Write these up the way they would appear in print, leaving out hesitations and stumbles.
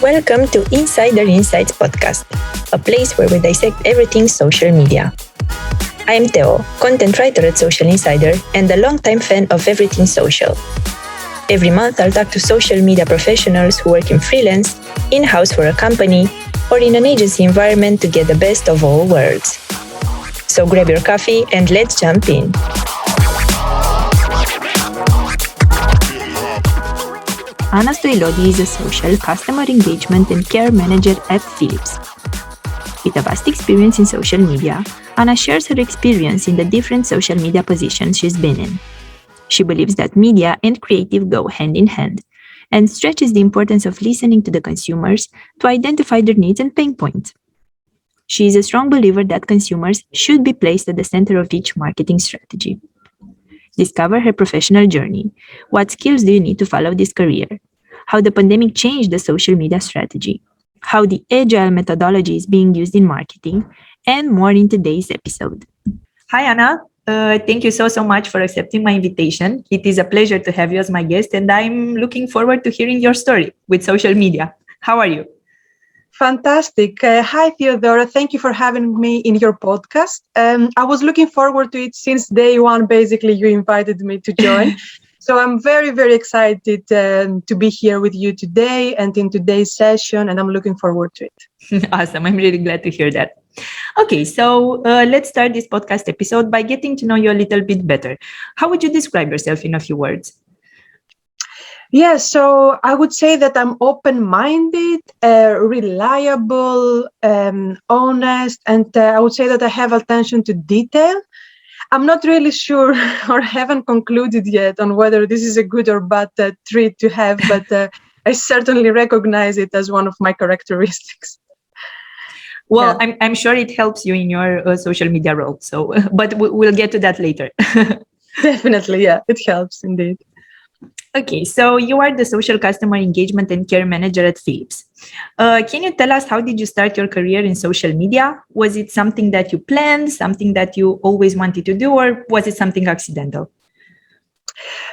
Welcome to Insider Insights Podcast, a place where we dissect everything social media. I'm Theo, content writer at Socialinsider and a longtime fan of everything social. Every month, I'll talk to social media professionals who work in freelance, in-house for a company, or in an agency environment to get the best of all worlds. So grab your coffee and let's jump in. Anna Stoilodi is a social, customer engagement and care manager at Philips. With a vast experience in social media, Anna shares her experience in the different social media positions she's been in. She believes that media and creative go hand in hand, and stresses the importance of listening to the consumers to identify their needs and pain points. She is a strong believer that consumers should be placed at the center of each marketing strategy. Discover her professional journey. What skills do you need to follow this career? How the pandemic changed the social media strategy? How the agile methodology is being used in marketing? And more in today's episode. Hi, Anna. Thank you so much for accepting my invitation. It is a pleasure to have you as my guest, and I'm looking forward to hearing your story with social media. How are you? Fantastic. Hi, Theodora. Thank you for having me in your podcast. I was looking forward to it since day one. Basically, you invited me to join. So I'm very, very excited to be here with you today and in today's session, and I'm looking forward to it. Awesome. I'm really glad to hear that. Okay, so let's start this podcast episode by getting to know you a little bit better. How would you describe yourself in a few words? Yeah, so I would say that I'm open-minded, reliable, honest, and I would say that I have attention to detail. I'm not really sure or haven't concluded yet on whether this is a good or bad trait to have, but I certainly recognize it as one of my characteristics. Well, yeah. I'm sure it helps you in your social media role. So, but we'll get to that later. Definitely, yeah, it helps indeed. Okay, so you are the social customer engagement and care manager at Philips. Can you tell us how did you start your career in social media? Was it something that you planned, something that you always wanted to do, or was it something accidental?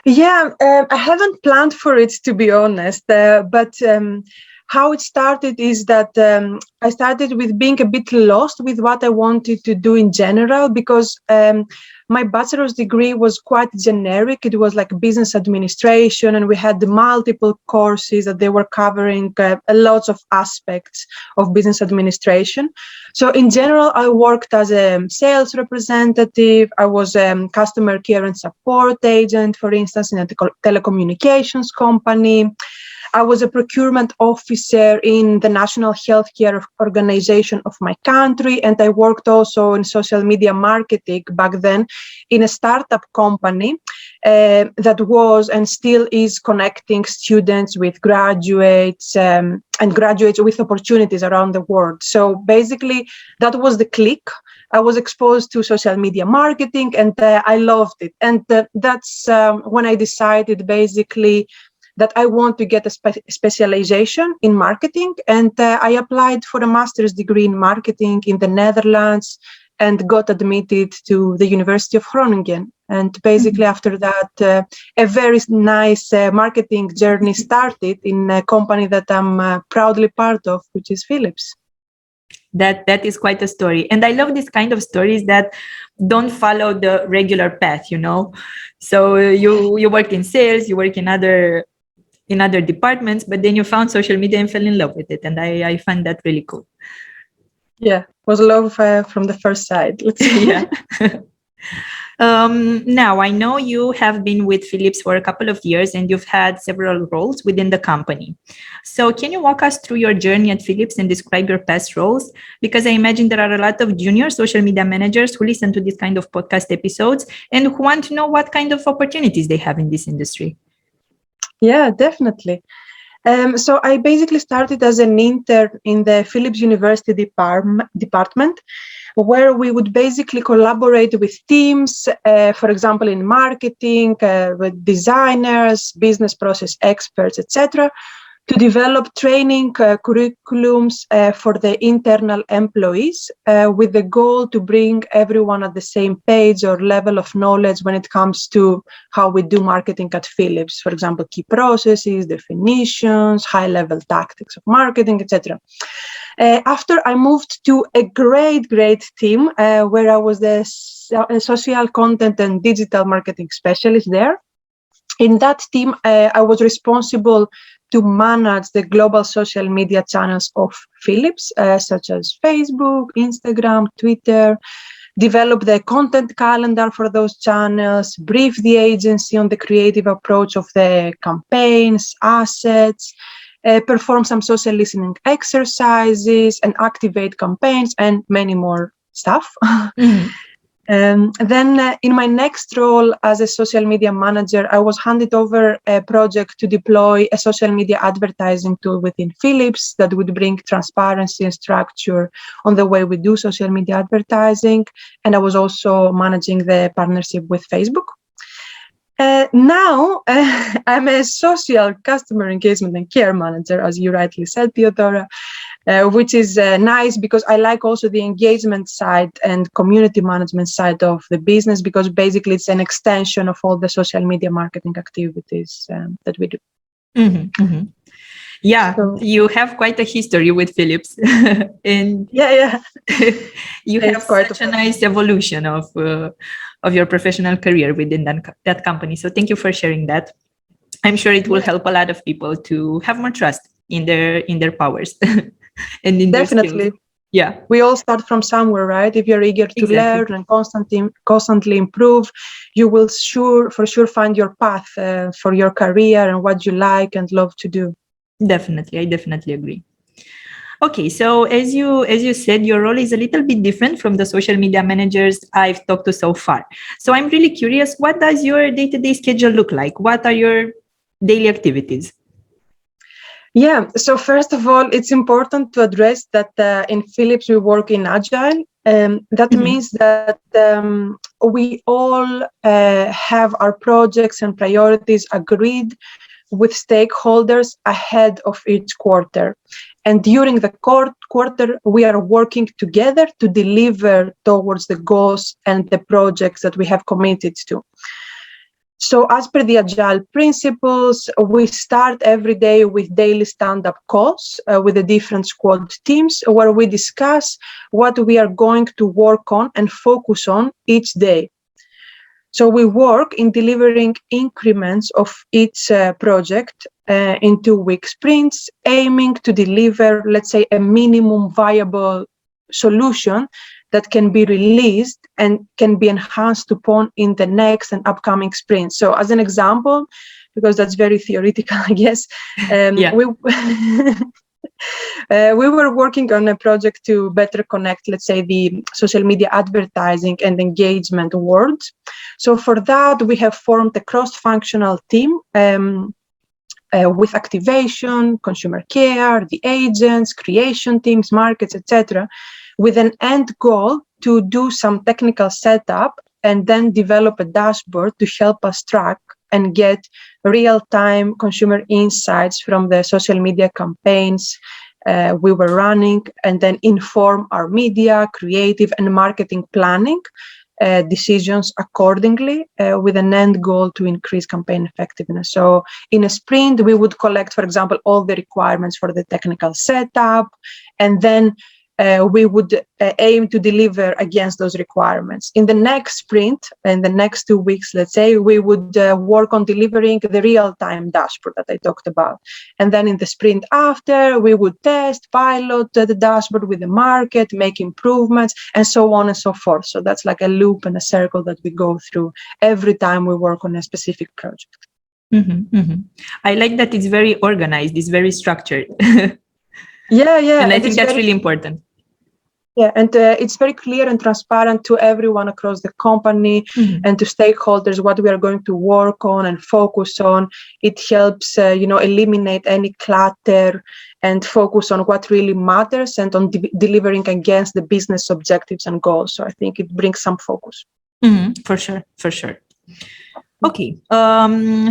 Yeah, I haven't planned for it, to be honest, but how it started is that I started with being a bit lost with what I wanted to do in general, because my bachelor's degree was quite generic. It was like business administration, and we had multiple courses that they were covering lots of aspects of business administration. So in general, I worked as a sales representative. I was a customer care and support agent, for instance, in a telecommunications company. I was a procurement officer in the National Healthcare Organization of my country, and I worked also in social media marketing back then in a startup company that was and still is connecting students with graduates and graduates with opportunities around the world. So basically, that was the click. I was exposed to social media marketing, and I loved it. And that's when I decided basically that I want to get a specialization in marketing. And I applied for a master's degree in marketing in the Netherlands and got admitted to the University of Groningen. And basically after that, a very nice marketing journey started in a company that I'm proudly part of, which is Philips. That is quite a story. And I love this kind of stories that don't follow the regular path, you know. So you work in sales, you work in other departments, but then you found social media and fell in love with it. And I find that really cool. Yeah, it was love from the first sight. Let's see. Yeah. Now, I know you have been with Philips for a couple of years and you've had several roles within the company. So can you walk us through your journey at Philips and describe your past roles? Because I imagine there are a lot of junior social media managers who listen to this kind of podcast episodes and who want to know what kind of opportunities they have in this industry. Yeah, definitely. So I basically started as an intern in the Philips University department, where we would basically collaborate with teams, for example, in marketing, with designers, business process experts, etc., to develop training curriculums for the internal employees with the goal to bring everyone at the same page or level of knowledge when it comes to how we do marketing at Philips. For example, key processes, definitions, high-level tactics of marketing, etc. After I moved to a great team where I was the social content and digital marketing specialist there. In that team, I was responsible to manage the global social media channels of Philips, such as Facebook, Instagram, Twitter, develop the content calendar for those channels, brief the agency on the creative approach of the campaigns, assets, perform some social listening exercises, and activate campaigns, and many more stuff. Mm-hmm. Then in my next role as a social media manager, I was handed over a project to deploy a social media advertising tool within Philips that would bring transparency and structure on the way we do social media advertising. And I was also managing the partnership with Facebook. Now, I'm a social customer engagement and care manager, as you rightly said, Theodora, which is nice because I like also the engagement side and community management side of the business, because basically it's an extension of all the social media marketing activities that we do. Mm-hmm, mm-hmm. Yeah, so, you have quite a history with Philips. And yeah. You have such a nice evolution of your professional career within that company. So thank you for sharing that. I'm sure it will help a lot of people to have more trust in their powers and in definitely their skills. Yeah, we all start from somewhere, right? If you're eager to learn and constantly improve, you will for sure find your path for your career and what you like and love to do. Definitely, I definitely agree. Okay, so as you said, your role is a little bit different from the social media managers I've talked to so far. So I'm really curious, what does your day-to-day schedule look like? What are your daily activities? Yeah, so first of all, it's important to address that in Philips we work in Agile. That means that we all have our projects and priorities agreed with stakeholders ahead of each quarter. And during the quarter, we are working together to deliver towards the goals and the projects that we have committed to. So as per the Agile principles, we start every day with daily stand-up calls with the different squad teams, where we discuss what we are going to work on and focus on each day. So we work in delivering increments of each project in 2-week sprints, aiming to deliver, let's say, a minimum viable solution that can be released and can be enhanced upon in the next and upcoming sprints. So as an example, because that's very theoretical, I guess, we were working on a project to better connect, let's say, the social media advertising and engagement worlds. So for that, we have formed a cross-functional team with activation, consumer care, the agents, creation teams, markets, etc., with an end goal to do some technical setup and then develop a dashboard to help us track and get real-time consumer insights from the social media campaigns we were running, and then inform our media, creative, and marketing planning decisions accordingly with an end goal to increase campaign effectiveness. So in a sprint, we would collect, for example, all the requirements for the technical setup, and then we would aim to deliver against those requirements. In the next sprint, in the next 2 weeks, let's say, we would work on delivering the real-time dashboard that I talked about. And then in the sprint after, we would test, pilot the dashboard with the market, make improvements, and so on and so forth. So that's like a loop and a circle that we go through every time we work on a specific project. Mm-hmm, mm-hmm. I like that it's very organized, it's very structured. Yeah. And I think that's really important. Yeah, and it's very clear and transparent to everyone across the company and to stakeholders what we are going to work on and focus on. It helps, eliminate any clutter and focus on what really matters and on delivering against the business objectives and goals. So I think it brings some focus. For sure. Okay. In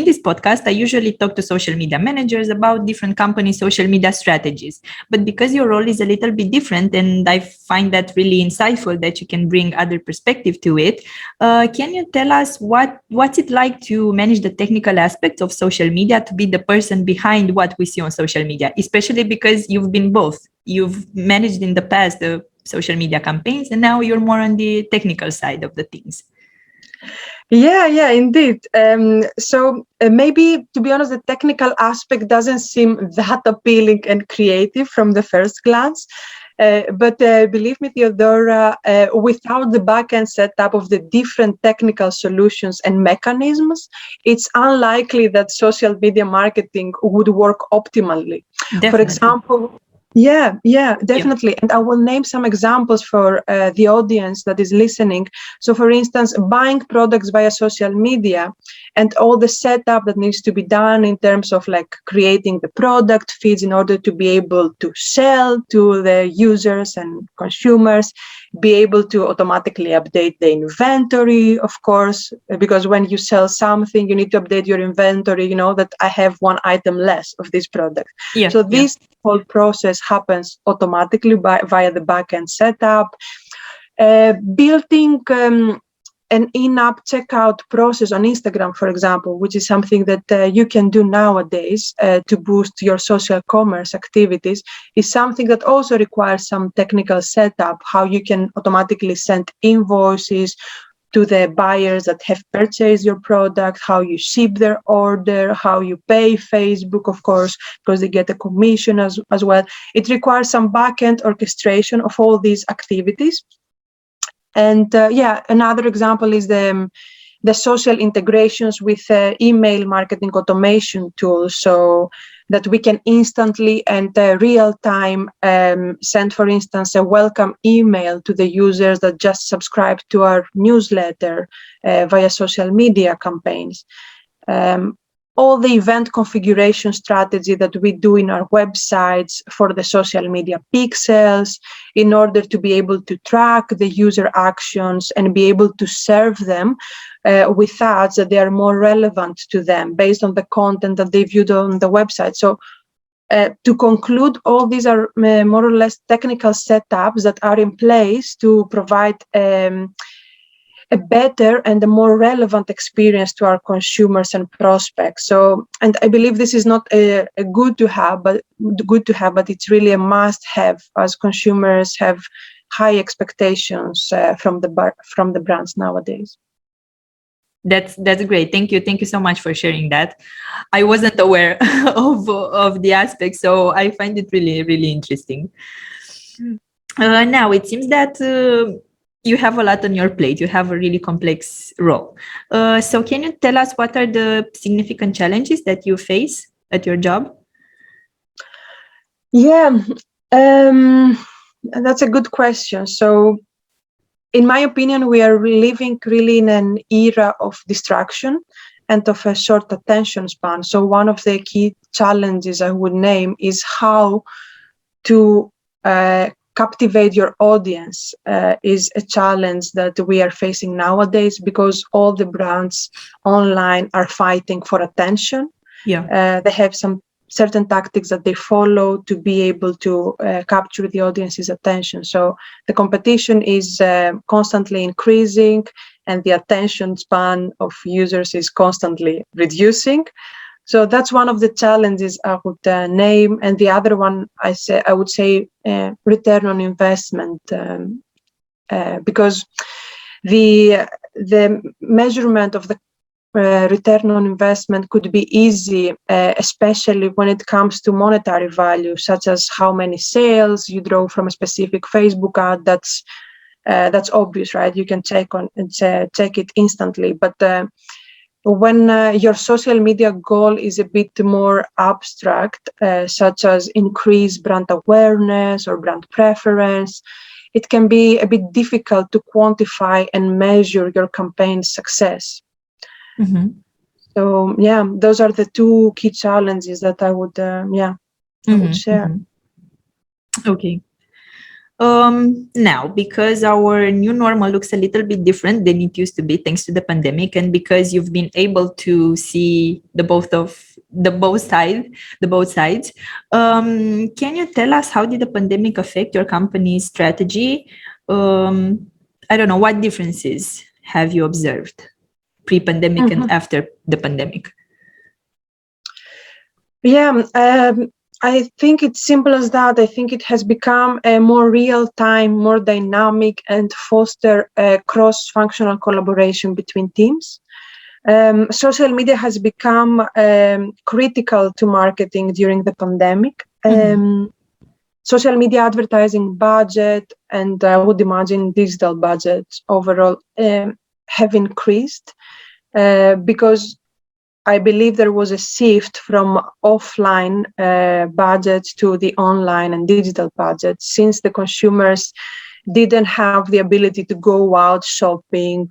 this podcast, I usually talk to social media managers about different company social media strategies. But because your role is a little bit different, and I find that really insightful that you can bring other perspective to it, can you tell us what's it like to manage the technical aspects of social media, to be the person behind what we see on social media, especially because you've been both. You've managed in the past the social media campaigns, and now you're more on the technical side of the things. Yeah, indeed. So maybe, to be honest, the technical aspect doesn't seem that appealing and creative from the first glance. But believe me, Theodora, without the backend setup of the different technical solutions and mechanisms, it's unlikely that social media marketing would work optimally. Definitely. For example, yeah, definitely. And I will name some examples for the audience that is listening. So, for instance, buying products via social media and all the setup that needs to be done in terms of like creating the product feeds in order to be able to sell to the users and consumers, be able to automatically update the inventory, of course, because when you sell something, you need to update your inventory, you know, that I have one item less of this product. So this whole process happens automatically via the backend setup. Building an in-app checkout process on Instagram, for example, which is something that you can do nowadays to boost your social commerce activities, is something that also requires some technical setup, how you can automatically send invoices to the buyers that have purchased your product, how you ship their order, how you pay Facebook, of course, because they get a commission as well. It requires some back-end orchestration of all these activities. And another example is the social integrations with email marketing automation tools, so that we can instantly and real time send, for instance, a welcome email to the users that just subscribe to our newsletter via social media campaigns. All the event configuration strategy that we do in our websites for the social media pixels in order to be able to track the user actions and be able to serve them with ads that they are more relevant to them based on the content that they viewed on the website. So to conclude, all these are more or less technical setups that are in place to provide a better and a more relevant experience to our consumers and prospects. So, and I believe this is not a good to have, but it's really a must-have, as consumers have high expectations from the brands nowadays. That's great. Thank you so much for sharing that. I wasn't aware of the aspect, so I find it really, really interesting. Now it seems that you have a lot on your plate. You have a really complex role. So can you tell us what are the significant challenges that you face at your job? Yeah, that's a good question. So, in my opinion, we are living really in an era of distraction and of a short attention span. So one of the key challenges I would name is how to captivate your audience is a challenge that we are facing nowadays, because all the brands online are fighting for attention. They have some certain tactics that they follow to be able to capture the audience's attention. So the competition is constantly increasing, and the attention span of users is constantly reducing. So that's one of the challenges I would name. And the other one I would say return on investment, because the measurement of the return on investment could be easy, especially when it comes to monetary value, such as how many sales you draw from a specific Facebook ad. That's obvious, right? You can check it instantly. But when your social media goal is a bit more abstract, such as increase brand awareness or brand preference, it can be a bit difficult to quantify and measure your campaign's success. Mm-hmm. So those are the two key challenges that I would I would share. Mm-hmm. Okay. Now, because our new normal looks a little bit different than it used to be thanks to the pandemic, and because you've been able to see both sides, can you tell us how did the pandemic affect your company's strategy? I don't know, what differences have you observed pre-pandemic and after the pandemic? Yeah, I think it's simple as that. I think it has become a more real-time, more dynamic, and foster a cross-functional collaboration between teams. Social media has become critical to marketing during the pandemic. Social media advertising budget, and I would imagine digital budgets overall have increased because I believe there was a shift from offline budgets to the online and digital budgets since the consumers didn't have the ability to go out shopping.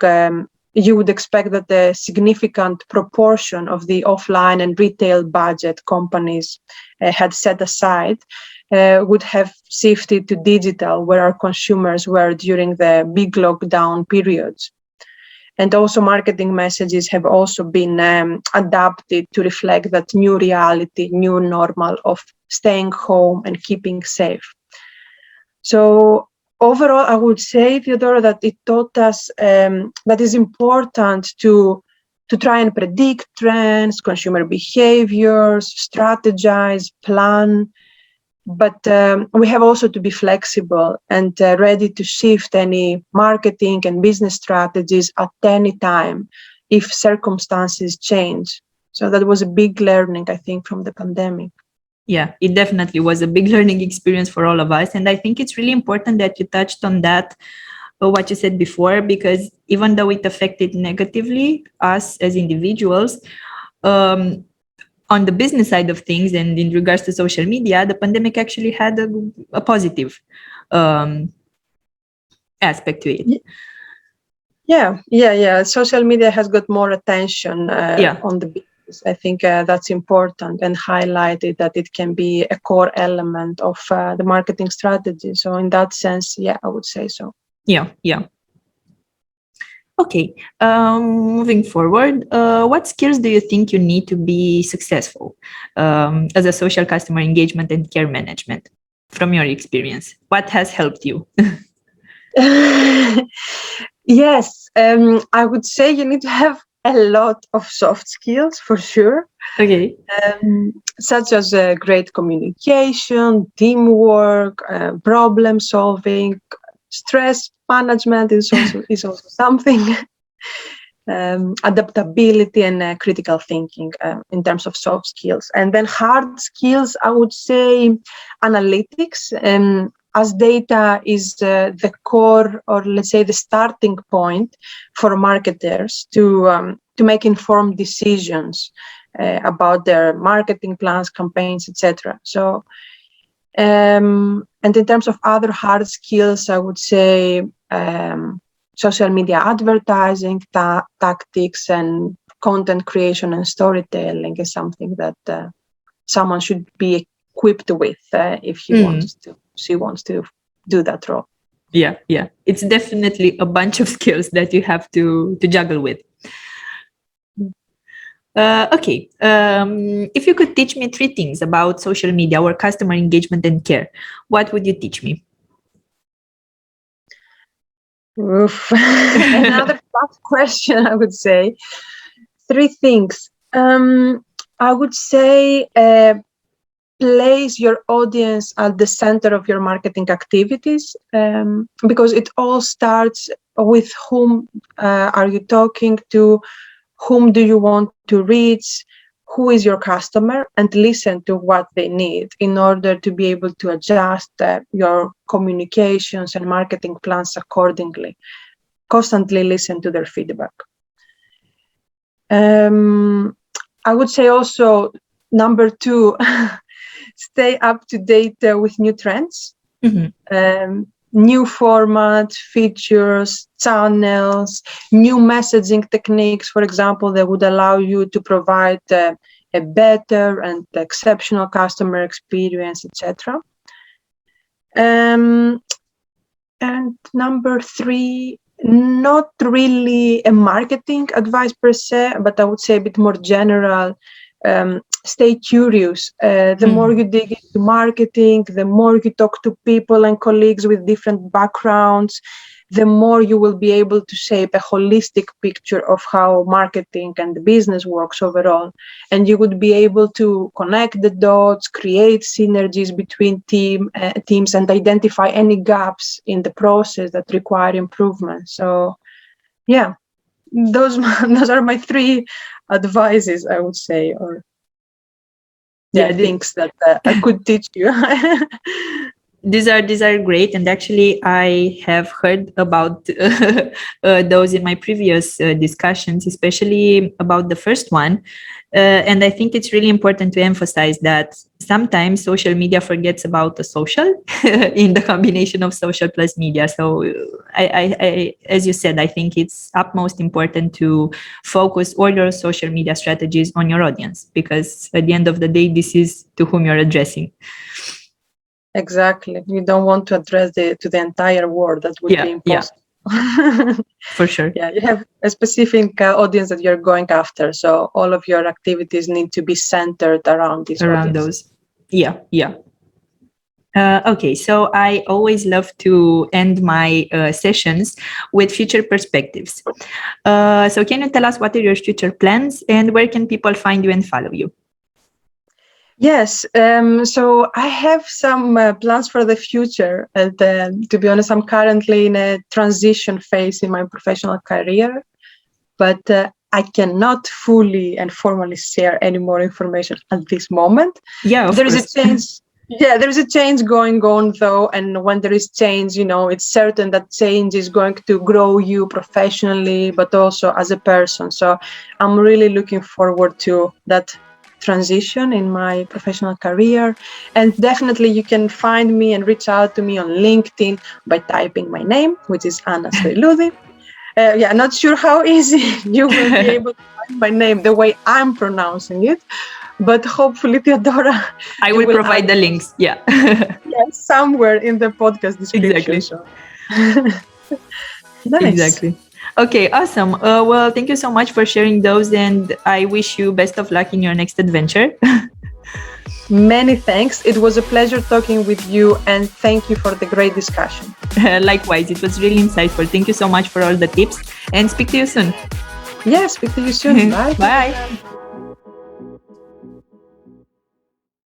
You would expect that a significant proportion of the offline and retail budget companies had set aside would have shifted to digital, where our consumers were during the big lockdown periods. And also marketing messages have also been adapted to reflect that new reality, new normal of staying home and keeping safe. So overall, I would say, Theodora, that it taught us that it's important to try and predict trends, consumer behaviors, strategize, plan. But we have also to be flexible and ready to shift any marketing and business strategies at any time if circumstances change. So that was a big learning, I think, from the pandemic. Yeah, it definitely was a big learning experience for all of us. And I think it's really important that you touched on that, what you said before, because even though it affected negatively us as individuals, on the business side of things and in regards to social media, the pandemic actually had a positive aspect to it. Yeah. Social media has got more attention on the business. I think that's important, and highlighted that it can be a core element of the marketing strategy. So in that sense, yeah, I would say so. Yeah. Okay, moving forward, what skills do you think you need to be successful as a social customer engagement and care management from your experience? What has helped you? Yes, I would say you need to have a lot of soft skills for sure. Okay. Such as great communication, teamwork, problem solving, stress management is also something. Adaptability and critical thinking in terms of soft skills. And then hard skills, I would say analytics, as data is the core, or let's say the starting point for marketers to make informed decisions about their marketing plans, campaigns, etc. So, and in terms of other hard skills, I would say social media advertising, tactics, and content creation and storytelling is something that someone should be equipped with if she wants to do that role. Yeah. It's definitely a bunch of skills that you have to juggle with. Okay. If you could teach me 3 things about social media or customer engagement and care, what would you teach me? Oof. Another tough question, I would say. 3 things. I would say place your audience at the center of your marketing activities, because it all starts with whom are you talking to, whom do you want to reach, who is your customer, and listen to what they need in order to be able to adjust your communications and marketing plans accordingly. Constantly listen to their feedback. I would say also, number 2, stay up to date with new trends, new formats, features, channels, new messaging techniques, for example, that would allow you to provide a better and exceptional customer experience, etc. And number 3, not really a marketing advice per se, but I would say a bit more general. Stay curious. The more you dig into marketing, the more you talk to people and colleagues with different backgrounds, the more you will be able to shape a holistic picture of how marketing and the business works overall. And you would be able to connect the dots, create synergies between teams, and identify any gaps in the process that require improvement. So, yeah, those are my 3 advices, I would say, or things that I could teach you. These are great, and actually I have heard about those in my previous discussions, especially about the first one. And I think it's really important to emphasize that sometimes social media forgets about the social in the combination of social plus media. So I, as you said, I think it's utmost important to focus all your social media strategies on your audience, because at the end of the day, this is to whom you're addressing. Exactly. You don't want to address to the entire world. That would be impossible. Yeah. For sure. Yeah, you have a specific audience that you're going after. So all of your activities need to be centered around this audience. Those. Yeah. Okay, so I always love to end my sessions with future perspectives. So can you tell us what are your future plans and where can people find you and follow you? Yes, so I have some plans for the future. And to be honest, I'm currently in a transition phase in my professional career, but I cannot fully and formally share any more information at this moment. Yeah, there is a change. Yeah, there is a change going on though, and when there is change, it's certain that change is going to grow you professionally, but also as a person. So I'm really looking forward to that transition in my professional career. And definitely you can find me and reach out to me on LinkedIn by typing my name, which is Anna Stoiludi. Not sure how easy you will be able to find my name the way I'm pronouncing it, but hopefully, Theodora, I will provide the links. Yeah, somewhere in the podcast description. Exactly. So. Nice. Exactly. Okay, awesome. Well, thank you so much for sharing those, and I wish you best of luck in your next adventure. Many thanks. It was a pleasure talking with you, and thank you for the great discussion. Likewise, it was really insightful. Thank you so much for all the tips, and speak to you soon. Yeah, speak to you soon. Bye. Bye.